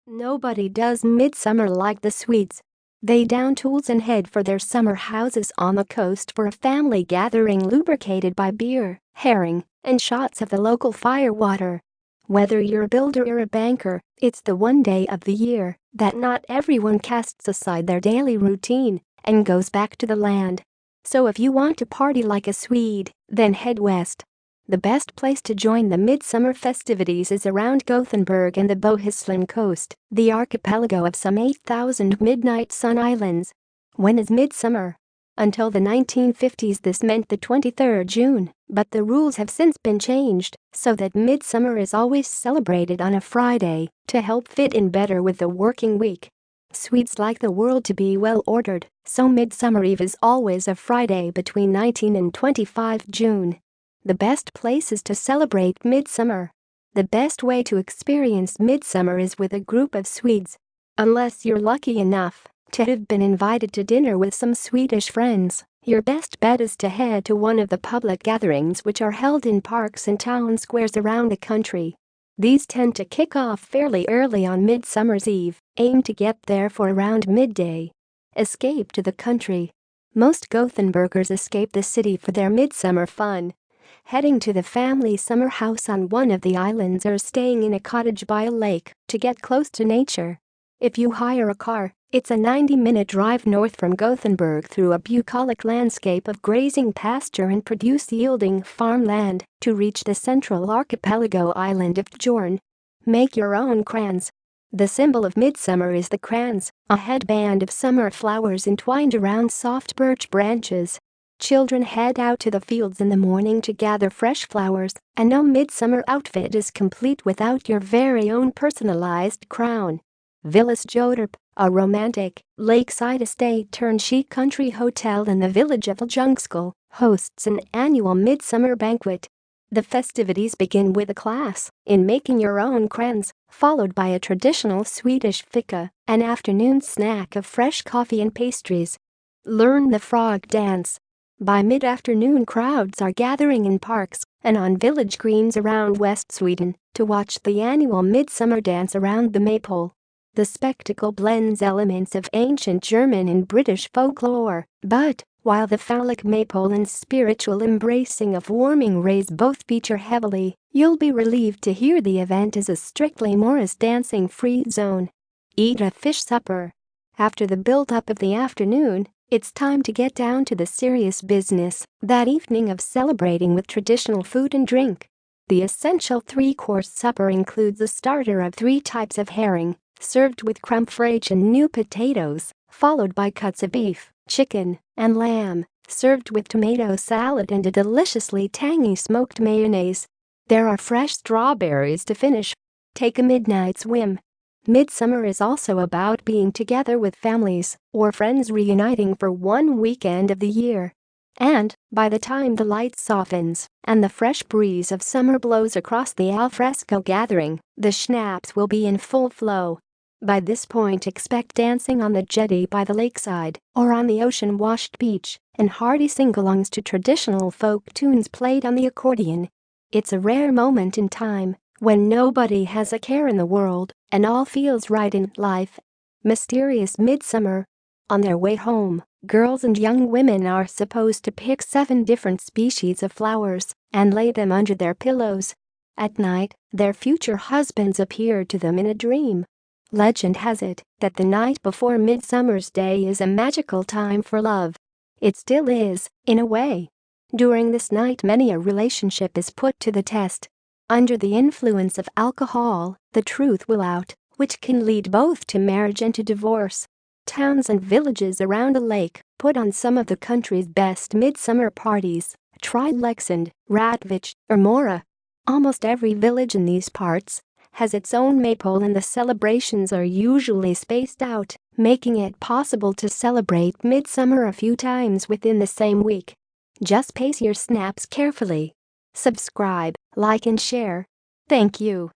Nobody does midsummer like the Swedes. They down tools and head for their summer houses on the coast for a family gathering lubricated by beer, herring, and shots of the local firewater. Whether you're a builder or a banker, it's the one day of the year that not everyone casts aside their daily routine and goes back to the land. So if you want to party like a Swede, then head west. The best place to join the midsummer festivities is around Gothenburg and the Bohuslän coast, the archipelago of some 8,000 midnight sun islands. When is midsummer? Until the 1950s this meant the 23rd June, but the rules have since been changed so that midsummer is always celebrated on a Friday to help fit in better with the working week. Swedes like the world to be well ordered, so Midsummer Eve is always a Friday between 19 and 25 June. The best places to celebrate midsummer. The best way to experience midsummer is with a group of Swedes. Unless you're lucky enough to have been invited to dinner with some Swedish friends, your best bet is to head to one of the public gatherings which are held in parks and town squares around the country. These tend to kick off fairly early on Midsummer's Eve, aim to get there for around midday. Escape to the country. Most Gothenburgers escape the city for their midsummer fun, heading to the family summer house on one of the islands or staying in a cottage by a lake to get close to nature. If you hire a car, it's a 90-minute drive north from Gothenburg through a bucolic landscape of grazing pasture and produce-yielding farmland to reach the central archipelago island of Tjörn. Make your own crans. The symbol of midsummer is the krans, a headband of summer flowers entwined around soft birch branches. Children head out to the fields in the morning to gather fresh flowers, and no midsummer outfit is complete without your very own personalized crown. Villa Sjötorp, a romantic, lakeside estate-turned-chic country hotel in the village of Ljungskile, hosts an annual midsummer banquet. The festivities begin with a class in making your own crans, followed by a traditional Swedish fika, an afternoon snack of fresh coffee and pastries. Learn the frog dance. By mid-afternoon, crowds are gathering in parks and on village greens around West Sweden to watch the annual midsummer dance around the maypole. The spectacle blends elements of ancient German and British folklore, but while the phallic maypole and spiritual embracing of warming rays both feature heavily, you'll be relieved to hear the event is a strictly Morris dancing-free zone. Eat a fish supper. After the build-up of the afternoon, it's time to get down to the serious business that evening of celebrating with traditional food and drink. The essential three-course supper includes a starter of 3 types of herring, served with crème fraîche and new potatoes, followed by cuts of beef, chicken, and lamb, served with tomato salad and a deliciously tangy smoked mayonnaise. There are fresh strawberries to finish. Take a midnight swim. Midsummer is also about being together with families or friends reuniting for one weekend of the year. And, by the time the light softens and the fresh breeze of summer blows across the alfresco gathering, the schnapps will be in full flow. By this point, expect dancing on the jetty by the lakeside or on the ocean-washed beach and hearty sing-alongs to traditional folk tunes played on the accordion. It's a rare moment in time when nobody has a care in the world and all feels right in life. Mysterious midsummer. On their way home, girls and young women are supposed to pick 7 different species of flowers and lay them under their pillows. At night, their future husbands appear to them in a dream. Legend has it that the night before Midsummer's Day is a magical time for love. It still is, in a way. During this night, many a relationship is put to the test. Under the influence of alcohol, the truth will out, which can lead both to marriage and to divorce. Towns and villages around a lake put on some of the country's best midsummer parties. Try Leksand, Rättvik, or Mora. Almost every village in these parts has its own maypole and the celebrations are usually spaced out, making it possible to celebrate midsummer a few times within the same week. Just pace your snaps carefully. Subscribe, like and share. Thank you.